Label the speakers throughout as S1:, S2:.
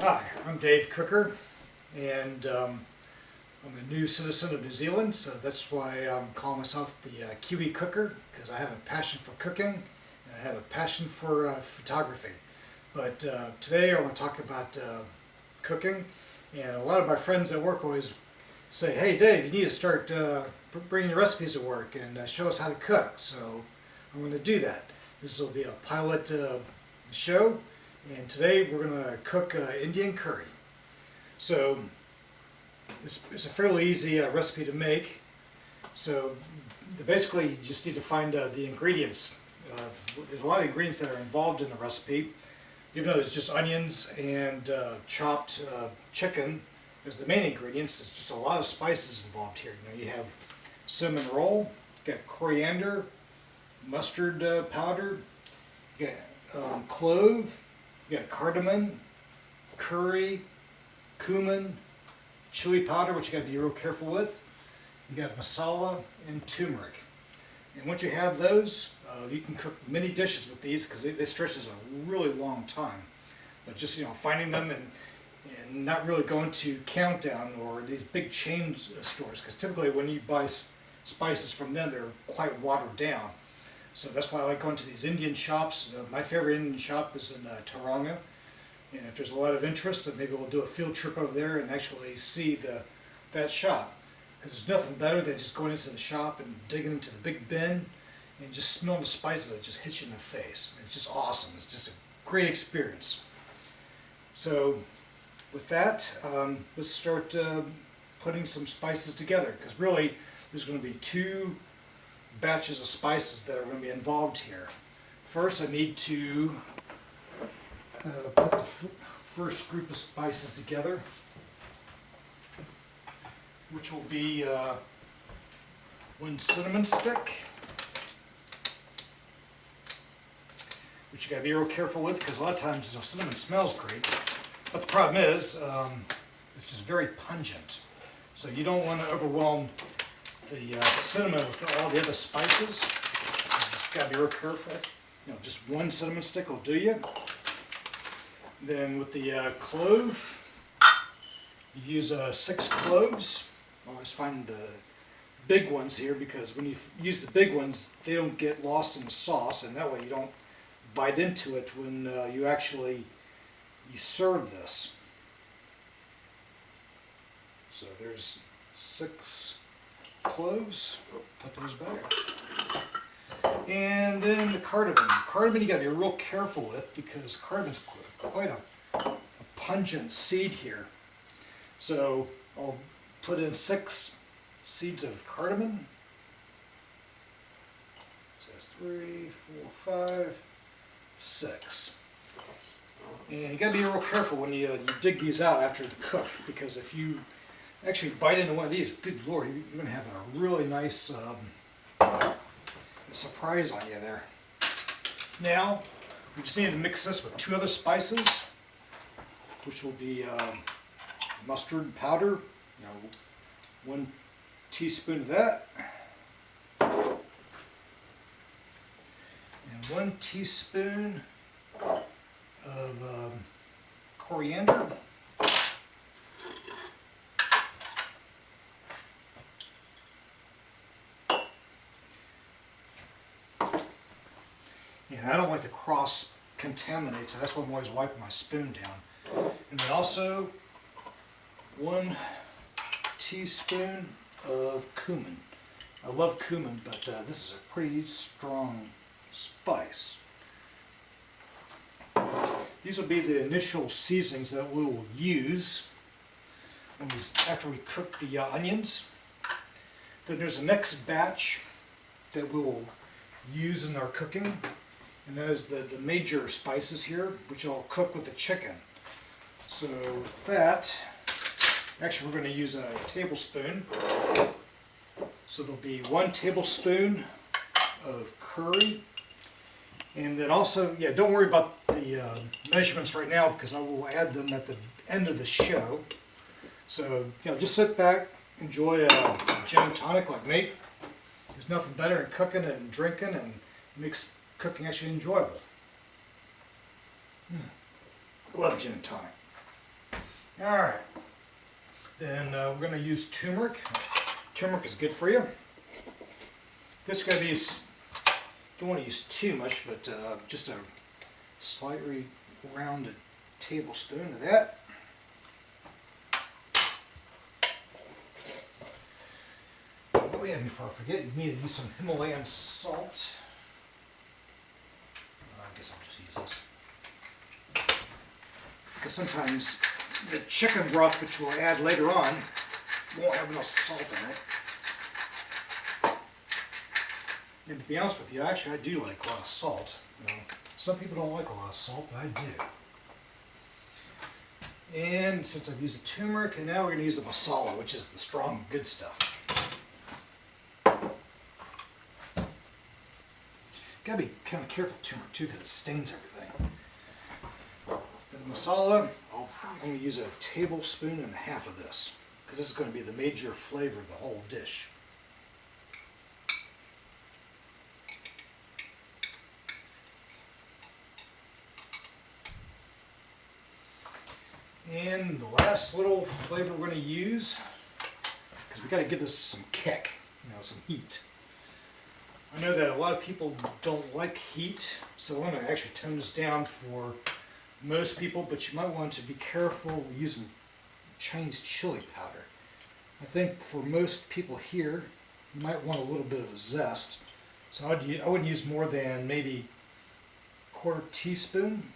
S1: Hi, I'm Kiwi Kooker, and I'm a new citizen of New Zealand, so that's why I'm calling myself the Kiwi Kooker, because I have a passion for cooking and I have a passion for photography. But today I want to talk about cooking, and a lot of my friends at work always say, "Hey Dave, you need to start bringing your recipes to work and show us how to cook." So I'm going to do that. This will be a pilot show. And today we're going to cook Indian curry. So it's a fairly easy recipe to make. So basically you just need to find the ingredients. There's a lot of ingredients that are involved in the recipe. Even though it's just onions and chopped chicken as the main ingredients, there's just a lot of spices involved here. You have cinnamon roll, you got coriander, mustard powder, you got clove, you got cardamom, curry, cumin, chili powder, which you got to be real careful with. You got masala and turmeric. And once you have those, you can cook many dishes with these because they stretch a really long time. But just finding them and not really going to Countdown or these big chain stores, because typically when you buy spices from them, they're quite watered down. So that's why I like going to these Indian shops. My favorite Indian shop is in Tauranga, and if there's a lot of interest, then maybe we'll do a field trip over there and actually see that shop. Because there's nothing better than just going into the shop and digging into the big bin and just smelling the spices that just hit you in the face. It's just awesome. It's just a great experience. So with that, let's start putting some spices together, because really there's going to be two batches of spices that are going to be involved here. First, I need to put the first group of spices together, which will be one cinnamon stick, which you got to be real careful with, because a lot of times cinnamon smells great, but the problem is it's just very pungent. So you don't want to overwhelm the cinnamon with all the other spices. You just got to be real careful. Just one cinnamon stick will do you. Then with the clove, you use 6 cloves. I always find the big ones here, because when you use the big ones, they don't get lost in the sauce, and that way you don't bite into it when you serve this. So there's 6 cloves. Put those back. And then the cardamom. Cardamom you got to be real careful with, because cardamon's quite a pungent seed here. So I'll put in 6 seeds of cardamom. So that's 3, 4, 5, 6. And you got to be real careful when you dig these out after the cook, because if you actually bite into one of these, good Lord, you're going to have a really nice surprise on you there. Now, we just need to mix this with 2 other spices, which will be mustard powder, 1 teaspoon of that, and 1 teaspoon of coriander. And I don't like to cross-contaminate, so that's why I'm always wiping my spoon down. And then also 1 teaspoon of cumin. I love cumin, but this is a pretty strong spice. These will be the initial seasonings that we will use after we cook the onions. Then there's a next batch that we will use in our cooking, and that is the major spices here, which I'll cook with the chicken. So with that, Actually, we're going to use a tablespoon. So there'll be 1 tablespoon of curry. And then also, yeah, don't worry about the measurements right now because I will add them at the end of the show. So, just sit back, enjoy a gin and tonic like me. There's nothing better than cooking and drinking, and it makes cooking actually enjoyable. Love gin and tonic. Alright, then we're going to use turmeric. Turmeric is good for you. This is going to be, don't want to use too much, but just a slightly rounded tablespoon of that. Oh yeah, before I forget, you need to use some Himalayan salt. I guess I'll just use this. Because sometimes the chicken broth, which we'll add later on, won't have enough salt in it. And to be honest with you, actually I do like a lot of salt. Some people don't like a lot of salt, but I do. And since I've used the turmeric, and now we're going to use the masala, which is the strong, good stuff. Gotta be kind of careful with turmeric too, because it stains everything. And the masala, I'm going to use a tablespoon and a half of this, because this is going to be the major flavor of the whole dish. And the last little flavor we're going to use, because we got to give this some kick, some heat. I know that a lot of people don't like heat, so I'm going to actually tone this down for most people, but you might want to be careful using Chinese chili powder. I think for most people here, you might want a little bit of zest, so I wouldn't use more than maybe a 1/4 teaspoon.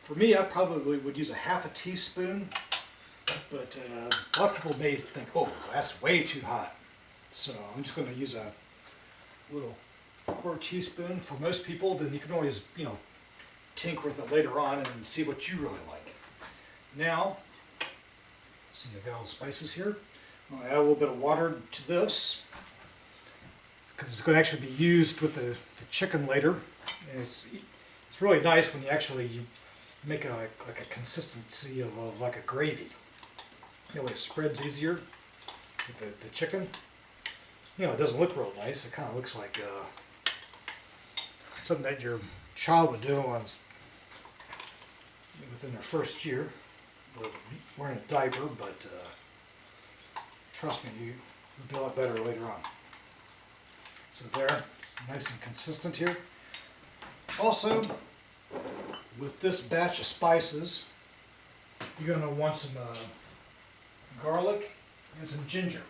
S1: For me, I probably would use a 1/2 teaspoon, but a lot of people may think, oh, that's way too hot. So I'm just going to use a little 1/4 teaspoon for most people. Then you can always, tinker with it later on and see what you really like. Now, see, I've got all the spices here. I'm going to add a little bit of water to this because it's going to actually be used with the chicken later. And it's really nice when you actually make like a consistency of like a gravy. That way it spreads easier with the chicken. It doesn't look real nice. It kind of looks like something that your child would do within their first year. Wearing a diaper, but trust me, you'll be a lot better later on. So there, it's nice and consistent here. Also, with this batch of spices, you're going to want some garlic and some ginger.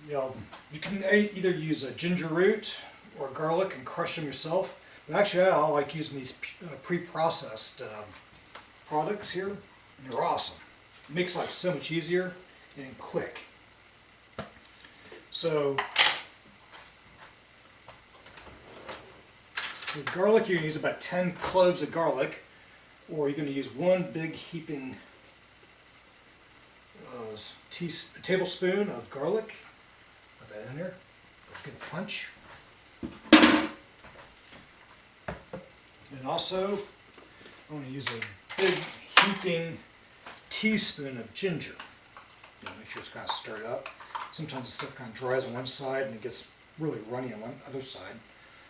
S1: You can either use a ginger root or garlic and crush them yourself. But actually, I like using these pre-processed products here, and they're awesome. It makes life so much easier and quick. So, with garlic, you're going to use about 10 cloves of garlic, or you're going to use 1 big heaping tablespoon of garlic. Put that in there. Good punch. Then also, I'm going to use a big heaping teaspoon of ginger. Make sure it's kind of stirred up. Sometimes the stuff kind of dries on one side and it gets really runny on one other side.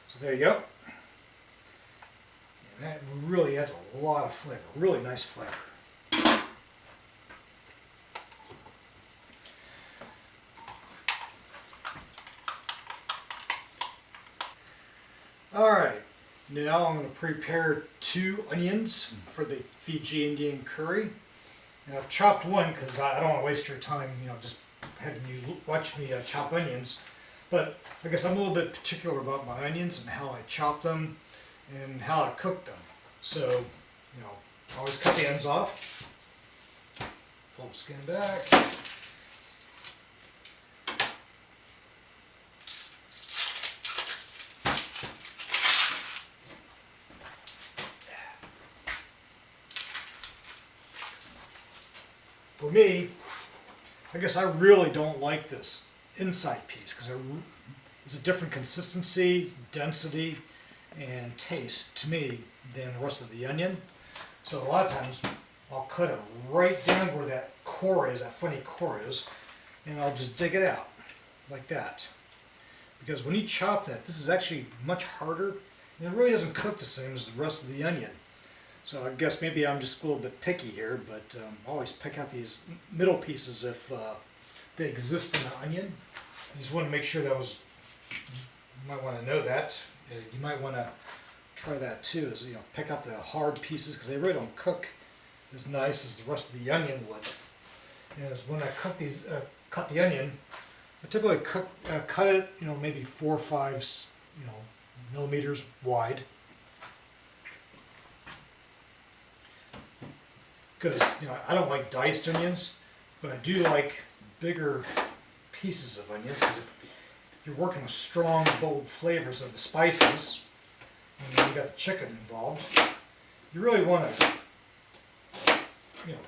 S1: So there you go. And that really adds a lot of flavor. Really nice flavor. Alright, now I'm going to prepare 2 onions for the Fiji-Indian curry. And I've chopped one because I don't want to waste your time, just having you watch me chop onions. But I guess I'm a little bit particular about my onions and how I chop them and how I cook them. So, I always cut the ends off, pull the skin back. for me, I guess I really don't like this inside piece because it's a different consistency, density, and taste to me than the rest of the onion. So a lot of times I'll cut it right down where that core is, that funny core is, and I'll just dig it out like that. Because when you chop that, this is actually much harder, and it really doesn't cook the same as the rest of the onion. So I guess maybe I'm just a little bit picky here, but I always pick out these middle pieces if they exist in the onion. I just want to make sure that was, you might want to know that. You might want to try that too, is pick out the hard pieces because they really don't cook as nice as the rest of the onion would. And as when I cut the onion, I typically cut it, maybe 4 or 5, millimeters wide. Because I don't like diced onions, but I do like bigger pieces of onions because if you're working with strong, bold flavors of the spices, and then you got the chicken involved, you really want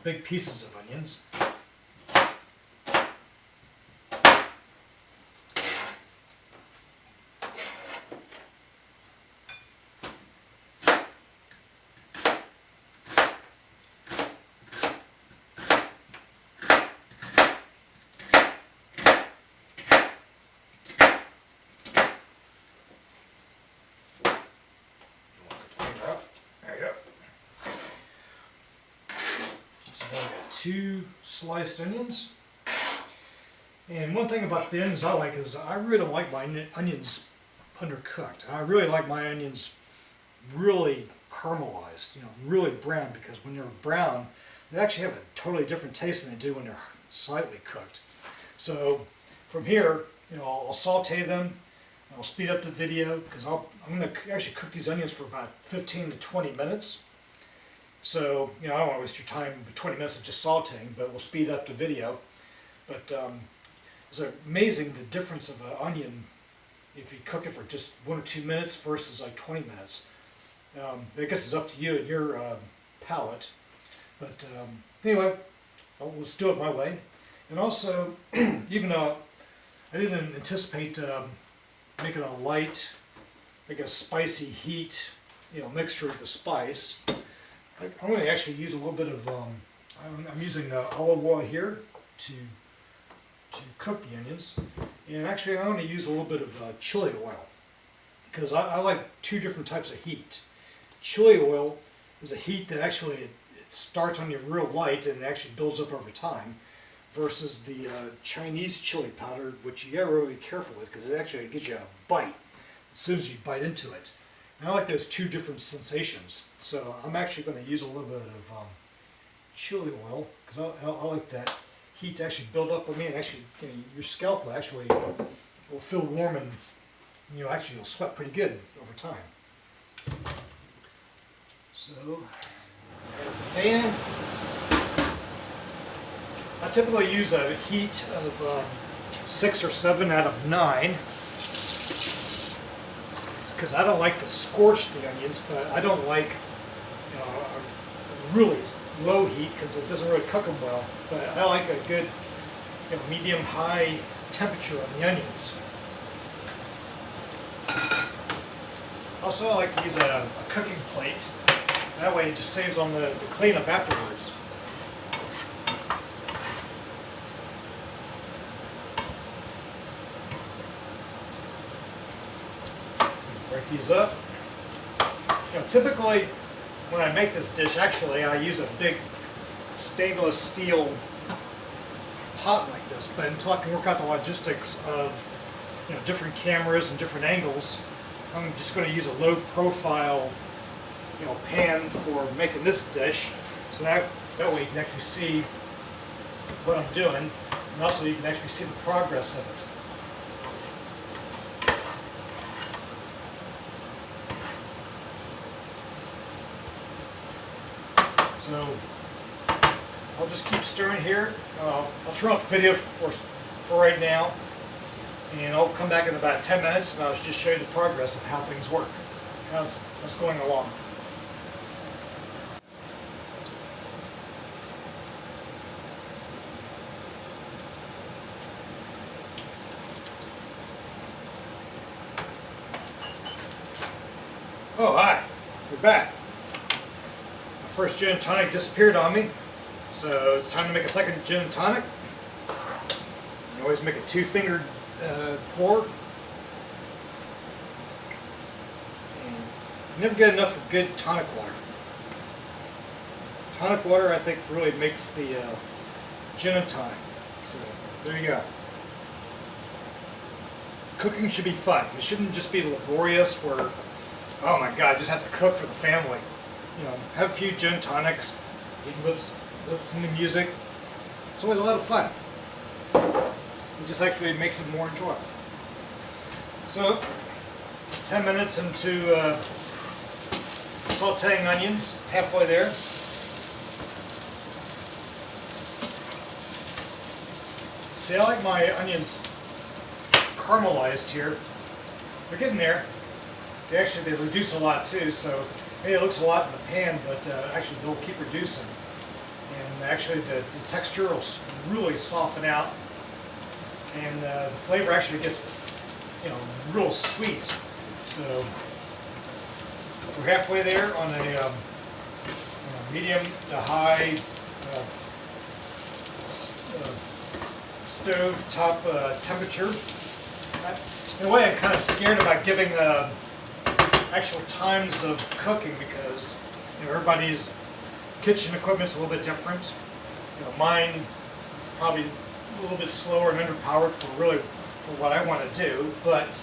S1: big pieces of onions. There you go. So now I've got 2 sliced onions. And one thing about the onions I like is I really don't like my onions undercooked. I really like my onions really caramelized, really brown, because when they're brown, they actually have a totally different taste than they do when they're slightly cooked. So from here, I'll saute them. I'll speed up the video because I'm going to actually cook these onions for about 15 to 20 minutes. So, I don't want to waste your time with 20 minutes of just sauteing, but we'll speed up the video. But it's amazing the difference of an onion if you cook it for just 1 or 2 minutes versus like 20 minutes. I guess it's up to you and your palate. But anyway, let's do it my way. And also, even though I didn't anticipate making a light, like a spicy heat, mixture of the spice, I'm going to actually use a little bit of, I'm using olive oil here to cook the onions. And actually I'm going to use a little bit of chili oil because I like 2 different types of heat. Chili oil is a heat that actually it starts on you real light and it actually builds up over time, versus the Chinese chili powder, which you gotta really be careful with because it actually gives you a bite as soon as you bite into it. And I like those 2 different sensations. So I'm actually going to use a little bit of chili oil because I like that heat to actually build up on me, and actually your scalp will actually feel warm, and actually you'll sweat pretty good over time. So add the fan. I typically use a heat of 6 or 7 out of 9 because I don't like to scorch the onions, but I don't like a really low heat because it doesn't really cook them well. But I like a good medium-high temperature on the onions. Also, I like to use a cooking plate. That way it just saves on the cleanup afterwards. Break these up. Typically when I make this dish, actually I use a big stainless steel pot like this, but until I can work out the logistics of different cameras and different angles, I'm just going to use a low profile pan for making this dish, so that way you can actually see what I'm doing, and also you can actually see the progress of it. So I'll just keep stirring here. I'll turn off the video for right now, and I'll come back in about 10 minutes and I'll just show you the progress of how things work, how it's going along. back. My first gin and tonic disappeared on me, so it's time to make a second gin and tonic. You always make a two-fingered pour. And you never get enough of good tonic water. Tonic water, I think, really makes the gin and tonic. So there you go. Cooking should be fun. It shouldn't just be laborious where, oh my God, I just have to cook for the family. You know, have a few gin tonics, even with some music. It's always a lot of fun. It just actually makes it more enjoyable. So, 10 minutes into sauteing onions, halfway there. See, I like my onions caramelized here. They're getting there. They reduce a lot too, so maybe it looks a lot in the pan, but actually they'll keep reducing. And actually the texture will really soften out, and the flavor actually gets, you know, real sweet. So we're halfway there on a medium to high stove top temperature. In a way, I'm kind of scared about giving actual times of cooking because, you know, everybody's kitchen equipment's a little bit different. You know, mine is probably a little bit slower and underpowered for what I want to do, but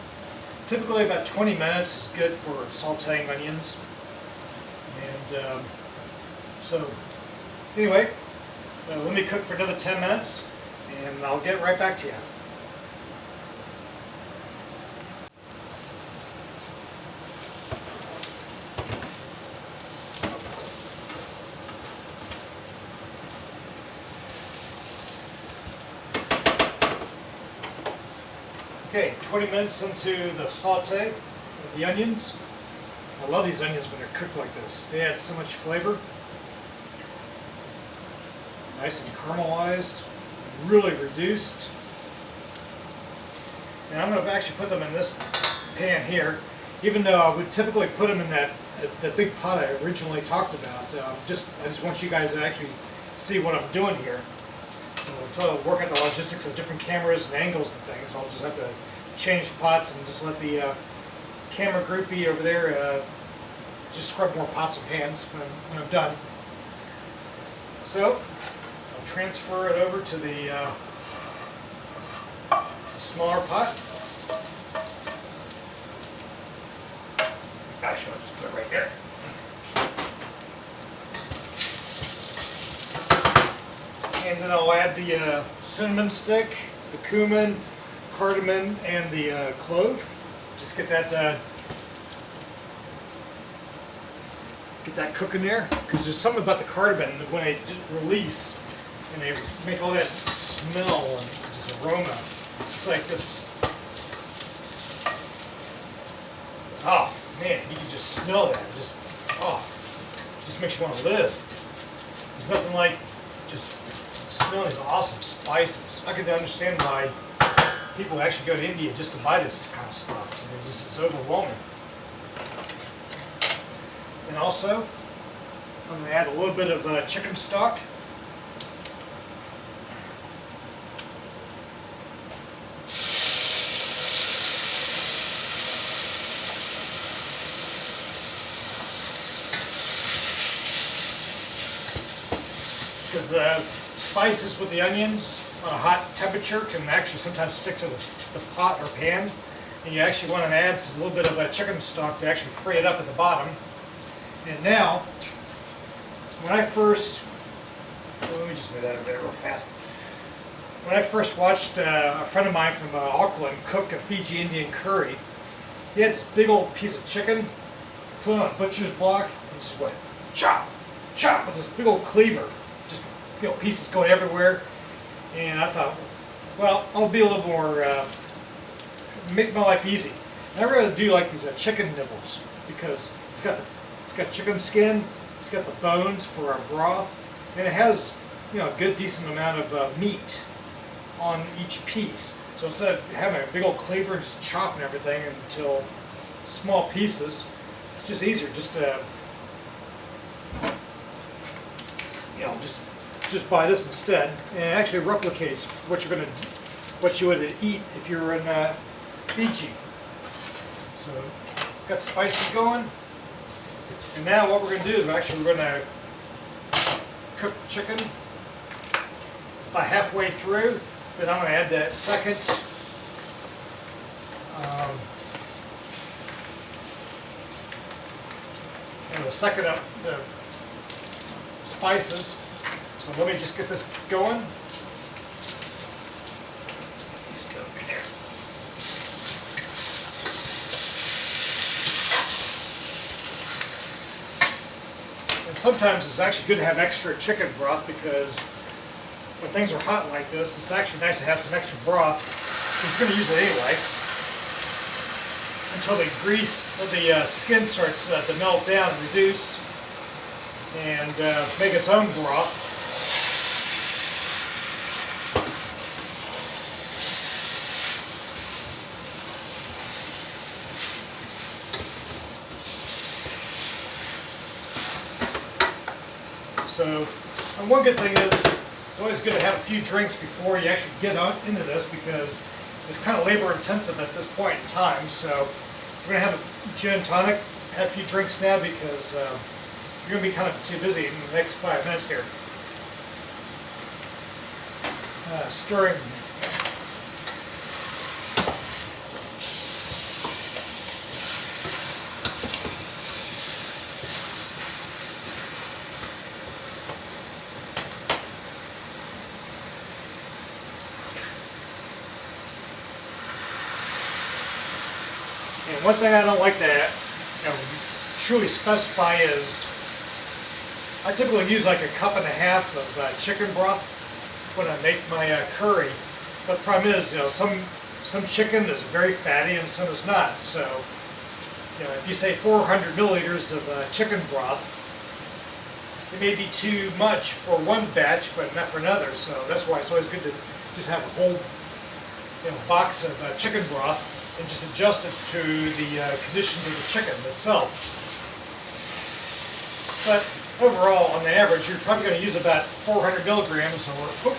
S1: typically about 20 minutes is good for sauteing onions. And so anyway, let me cook for another 10 minutes and I'll get right back to you. Okay, 20 minutes into the saute of the onions. I love these onions when they're cooked like this. They add so much flavor. Nice and caramelized, really reduced. And I'm going to actually put them in this pan here, even though I would typically put them in the big pot I originally talked about. I just want you guys to actually see what I'm doing here. So until I work out the logistics of different cameras and angles and things, I'll just have to change pots and just let the camera groupie over there just scrub more pots and pans when I'm done. So I'll transfer it over to the smaller pot. Actually, I'll just put it right there. And then I'll add the cinnamon stick, the cumin, cardamom, and the clove. Just get that cooking there, because there's something about the cardamom that when they release and they make all that smell and this aroma. It's like this. Oh man, you can just smell that. Just makes you want to live. There's nothing like just smelling these awesome spices. I can understand why people actually go to India just to buy this kind of stuff. It's overwhelming. And also, I'm going to add a little bit of chicken stock. Because spices with the onions on a hot temperature can actually sometimes stick to the pot or pan, and you actually want to add a little bit of chicken stock to actually fry it up at the bottom. And now, when I first, let me just move that over there real fast. When I first watched a friend of mine from Auckland cook a Fiji-Indian curry, he had this big old piece of chicken, put it on a butcher's block, and just went chop, chop with this big old cleaver. Just, you know, pieces going everywhere. And I thought, well, I'll be a little more, make my life easy. And I really do like these chicken nibbles because it's got chicken skin, it's got the bones for our broth, and it has, you know, a good decent amount of meat on each piece. So instead of having a big old cleaver and just chopping everything until small pieces, it's just easier just to just buy this instead, and it actually replicates what you would eat if you were in Fiji. So got spices going, and now what we're going to do is we're going to cook chicken about halfway through. Then I'm going to add that second the spices. So let me just get this going. Just go in there. And sometimes it's actually good to have extra chicken broth, because when things are hot like this, it's actually nice to have some extra broth. So you're going to use it anyway, until the skin starts to melt down and reduce and make its own broth. So, and one good thing is, it's always good to have a few drinks before you actually get into this, because it's kind of labor intensive at this point in time. So we're going to have a gin and tonic, have a few drinks now, because you're going to be kind of too busy in the next 5 minutes here. Stirring. And one thing I don't like to truly specify is, I typically use like 1.5 cups of chicken broth when I make my curry. But the problem is, some chicken is very fatty and some is not. So, if you say 400 milliliters of chicken broth, it may be too much for one batch, but not for another. So that's why it's always good to just have a whole box of chicken broth and just adjust it to the conditions of the chicken itself. But overall, on the average, you're probably going to use about 400 milligrams or 1.5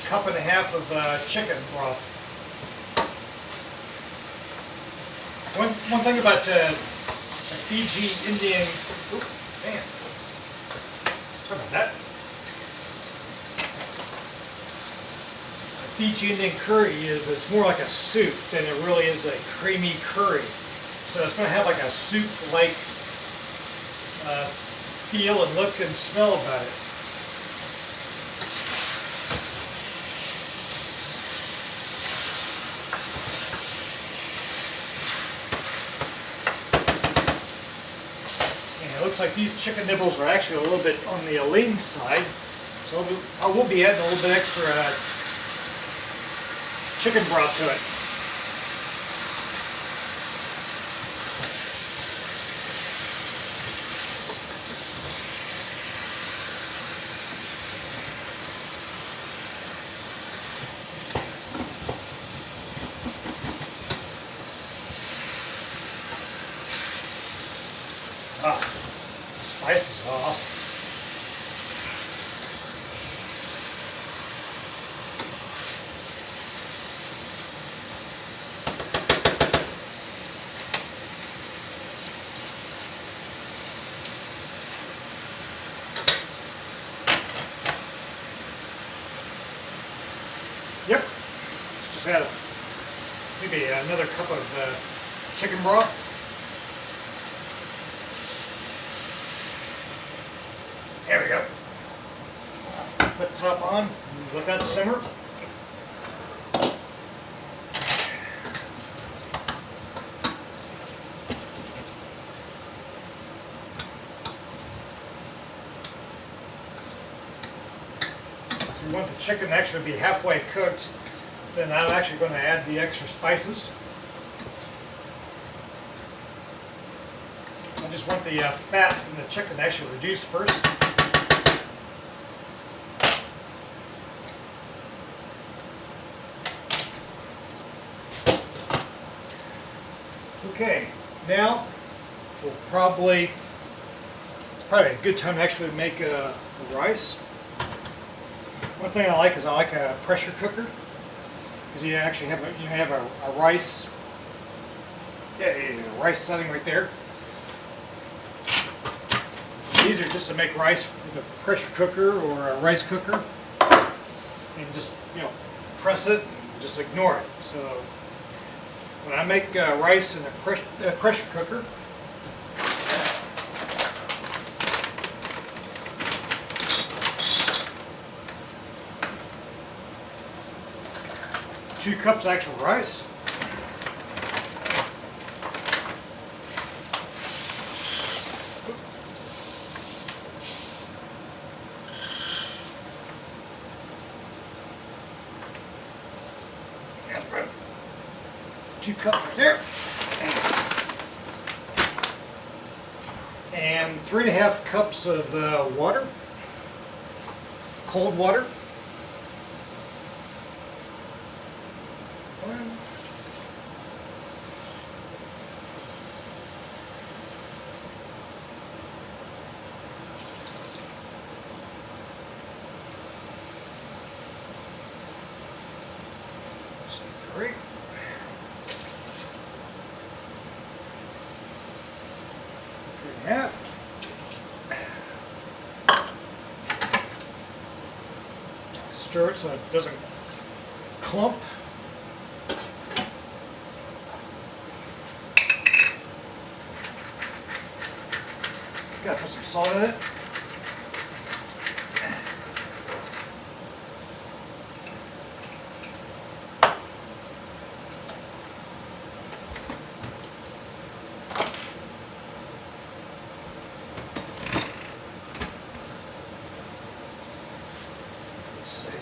S1: cups of chicken broth. One thing about Fiji-Indian, sorry about that. Fiji-Indian curry is, it's more like a soup than it really is a creamy curry. So it's going to have like a soup-like feel and look and smell about it. And it looks like these chicken nibbles are actually a little bit on the lean side. So I will be adding a little bit extra chicken broth to it. The spices are awesome. Yep, let's just add maybe another cup of chicken broth. There we go. Put the top on, let that simmer. So we want the chicken to actually be halfway cooked. Then I'm actually going to add the extra spices. I just want the fat from the chicken to actually reduce first. Okay, now it's probably a good time to actually make the rice. One thing I like is I like a pressure cooker, because you actually have a rice, rice setting right there. It's easier just to make rice with a pressure cooker or a rice cooker, and just press it and just ignore it. So when I make rice in a pressure cooker, 2 cups actual rice. And 2 cups right there. And 3.5 cups of water, cold water. Three. Three and a half. Stir it so it doesn't clump. Got to put some salt in it. Let's see.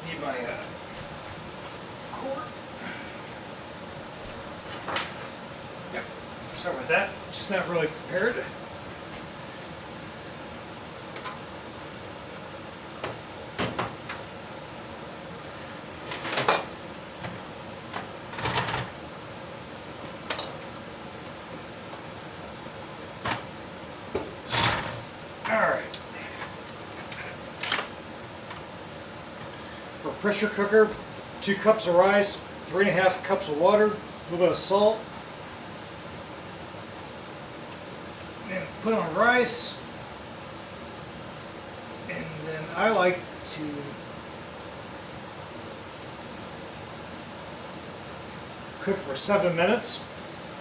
S1: Need my cord. Yep. Sorry about that. Just not really prepared. Alright. For a pressure cooker, 2 cups of rice, 3.5 cups of water, a little bit of salt. And put on rice. And then I like to cook for 7 minutes.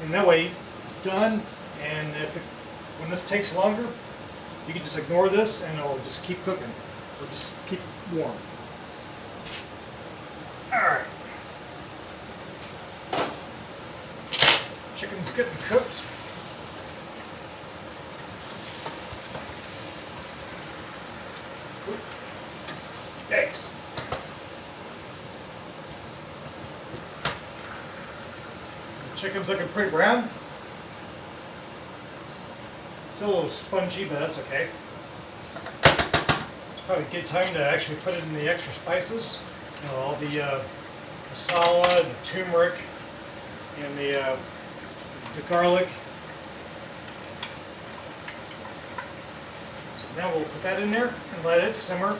S1: And that way it's done. And when this takes longer, you can just ignore this and it'll just keep cooking. It'll just keep warm. Alright. Chicken's getting cooked. Eggs. Chicken's looking pretty brown. It's a little spongy, but that's okay. It's probably a good time to actually put it in the extra spices. All the masala, the turmeric, and the garlic. So now we'll put that in there and let it simmer.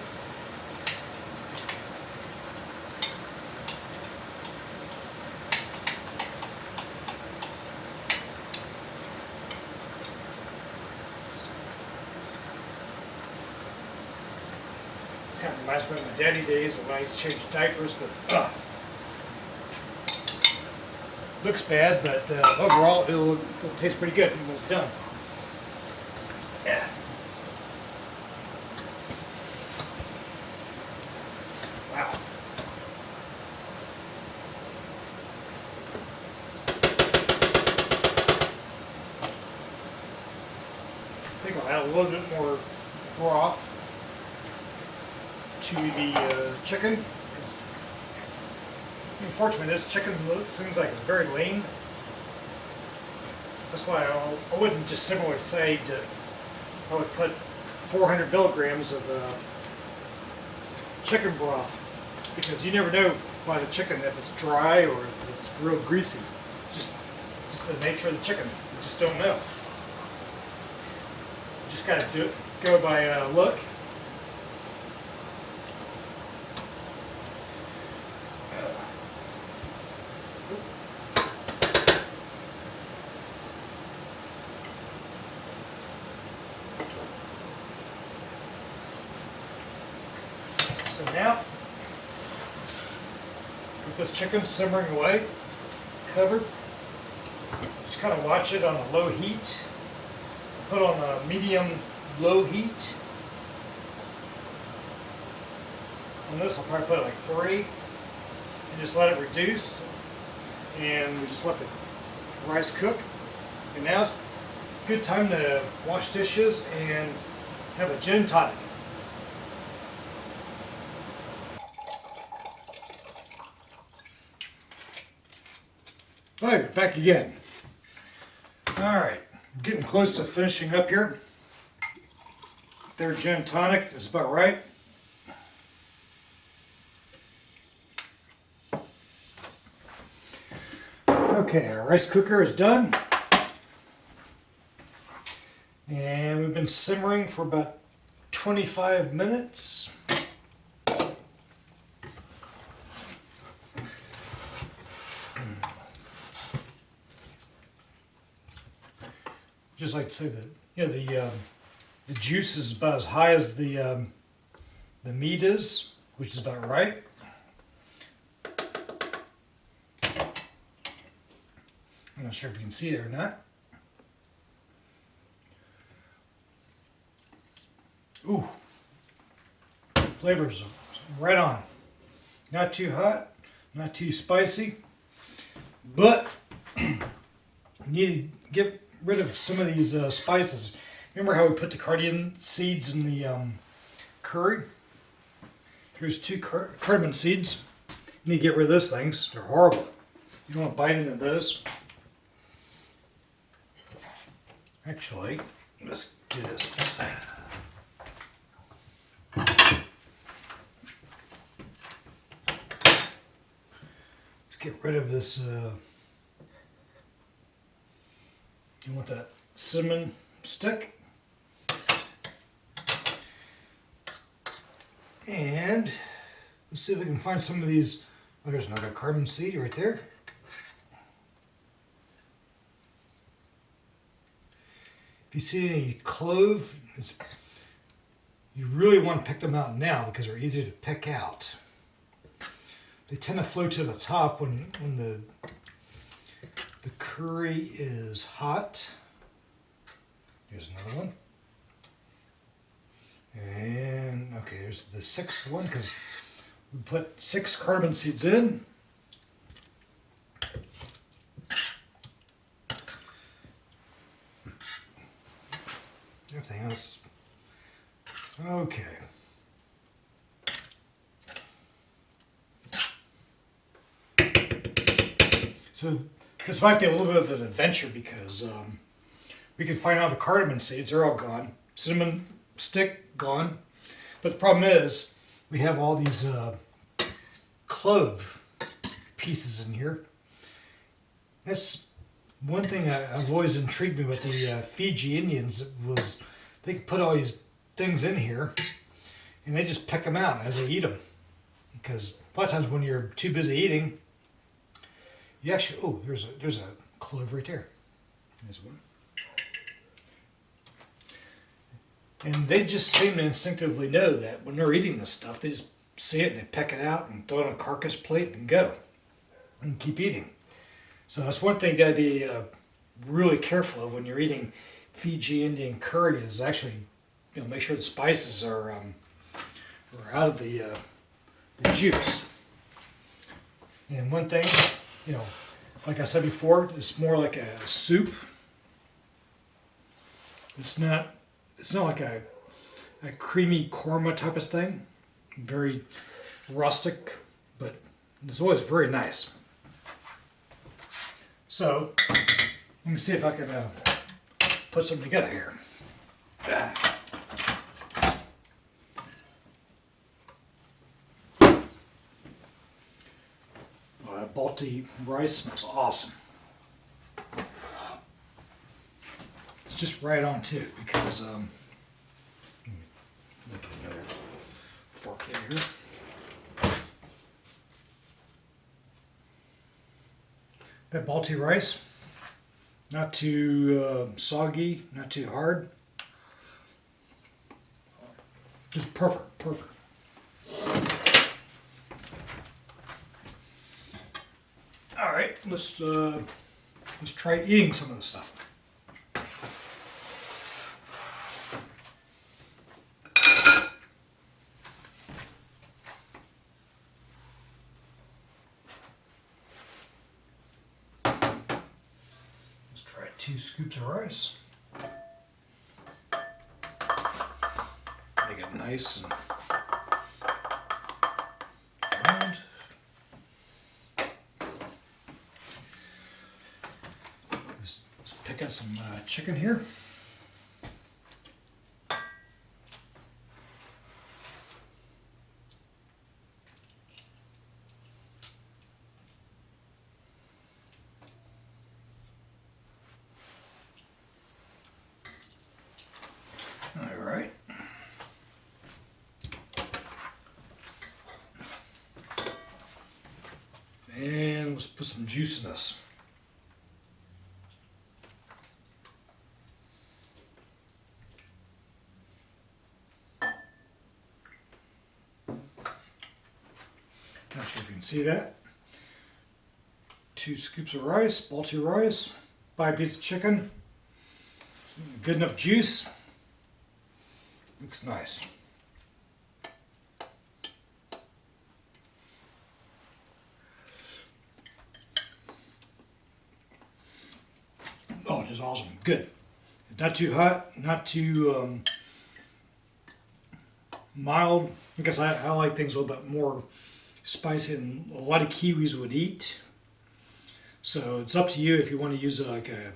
S1: Kind of reminds me of my daddy days when I used to change diapers, but looks bad, but overall it'll taste pretty good when it's done. Yeah. Wow. I think I'll add a little bit more broth to the chicken, because unfortunately this chicken seems like it's very lean. That's why I wouldn't just simply say I would put 400 milligrams of chicken broth, because you never know by the chicken if it's dry or if it's real greasy. Just the nature of the chicken. You just don't know. You just gotta go by look. So now, with this chicken simmering away, covered, just kind of watch it on a low heat. Put on a medium-low heat. On this, I'll probably put it like 3, and just let it reduce. And we just let the rice cook. And now it's a good time to wash dishes and have a gin tonic. Alright, back again. Alright, I'm getting close to finishing up here. Their gin and tonic is about right. Okay, our rice cooker is done. And we've been simmering for about 25 minutes. Just like to say that, you know, the juice is about as high as the meat is, which is about right. I'm not sure if you can see it or not. Ooh, flavors right on. Not too hot, not too spicy, but you need to get rid of some of these spices. Remember how we put the cardamom seeds in the curry? Here's 2 cardamom seeds. You need to get rid of those things. They're horrible. You don't want to bite into those. Actually, let's do this. Let's get rid of this. You want that cinnamon stick. And let's see if we can find some of these. Oh, there's another cardamom seed right there. If you see any clove, you really want to pick them out now because they're easier to pick out. They tend to float to the top when the curry is hot. Here's another one. And okay, here's the 6th one because we put 6 cardamom seeds in. Everything else. Okay. So this might be a little bit of an adventure because we can find out the cardamom seeds are all gone. Cinnamon stick gone. But the problem is we have all these clove pieces in here. That's one thing I've always intrigued me with the Fiji-Indians was they could put all these things in here and they just pick them out as they eat them. Because a lot of times when you're too busy eating, you actually, oh, there's a clove right there. There's one. And they just seem to instinctively know that when they're eating this stuff, they just see it and they peck it out and throw it on a carcass plate and go. And keep eating. So that's one thing you got to be really careful of when you're eating Fiji-Indian curry is actually, you know, make sure the spices are out of the juice. And one thing, you know, like I said before, it's more like a soup. It's not like a creamy korma type of thing. Very rustic, but it's always very nice. So, let me see if I can put something together here. Balti rice smells awesome. It's just right on too, because make another fork in here. That Balti rice, not too soggy, not too hard. Just perfect, perfect. All right, let's try eating some of the stuff. Let's try 2 scoops of rice. Make it nice and round. Let's pick out some chicken here. All right. And let's put some juice in this. Not sure if you can see that. 2 scoops of rice, Balti rice, 5 pieces of chicken, good enough juice. Looks nice. Oh, just awesome. Good. It's not too hot, not too mild. I guess I like things a little bit more spicy than a lot of Kiwis would eat. So it's up to you if you want to use like a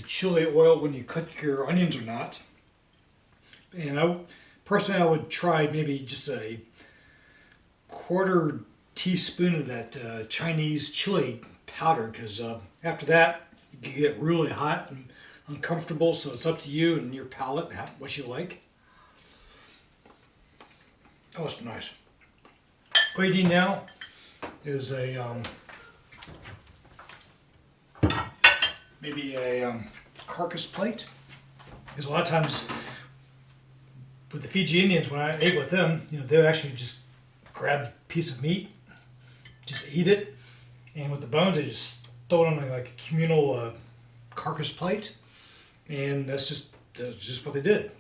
S1: chili oil when you cook your onions or not. And personally, I would try maybe just a 1/4 teaspoon of that Chinese chili powder, because after that it can get really hot and uncomfortable. So it's up to you and your palate what you like. Oh, it's nice. What you need now is a maybe a carcass plate, because a lot of times with the Fiji-Indians, when I ate with them, they would actually just grab a piece of meat, just eat it, and with the bones, they just throw it on like a communal carcass plate, and that's just what they did,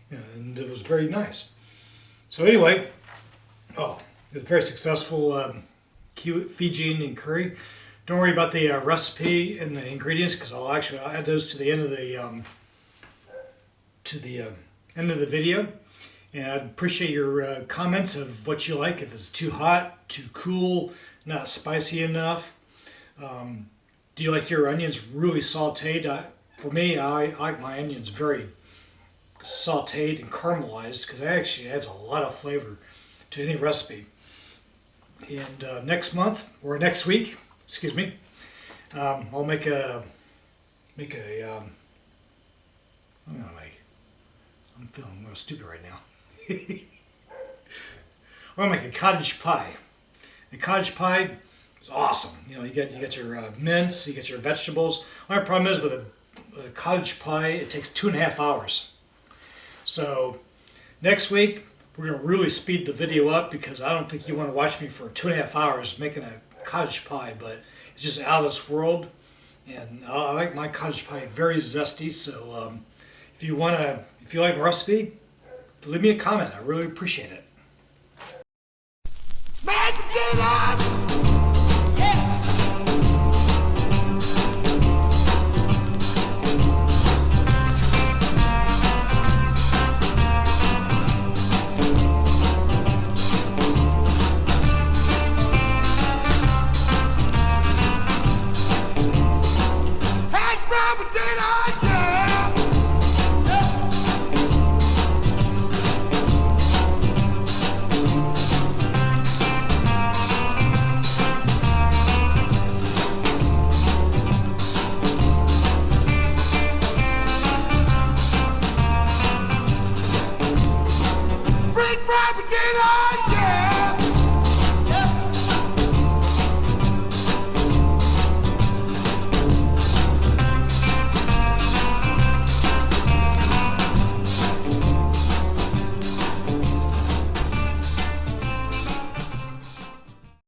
S1: and it was very nice. So anyway, it was very successful Fiji-Indian curry. Don't worry about the recipe and the ingredients, because I'll add those to the end of the end of the video, and I'd appreciate your comments of what you like. If it's too hot, too cool, not spicy enough. Do you like your onions really sauteed? For me, I like my onions very sauteed and caramelized, because that actually adds a lot of flavor to any recipe. And next week, excuse me, I'll make a I'm feeling real stupid right now. I'm gonna make a cottage pie. The cottage pie is awesome. You get your mince, you get your vegetables. My problem is with a cottage pie, it takes 2.5 hours. So next week we're gonna really speed the video up, because I don't think you want to watch me for 2.5 hours making a cottage pie, but it's just out of this world. And I like my cottage pie very zesty. So if you like my recipe, leave me a comment. I really appreciate it.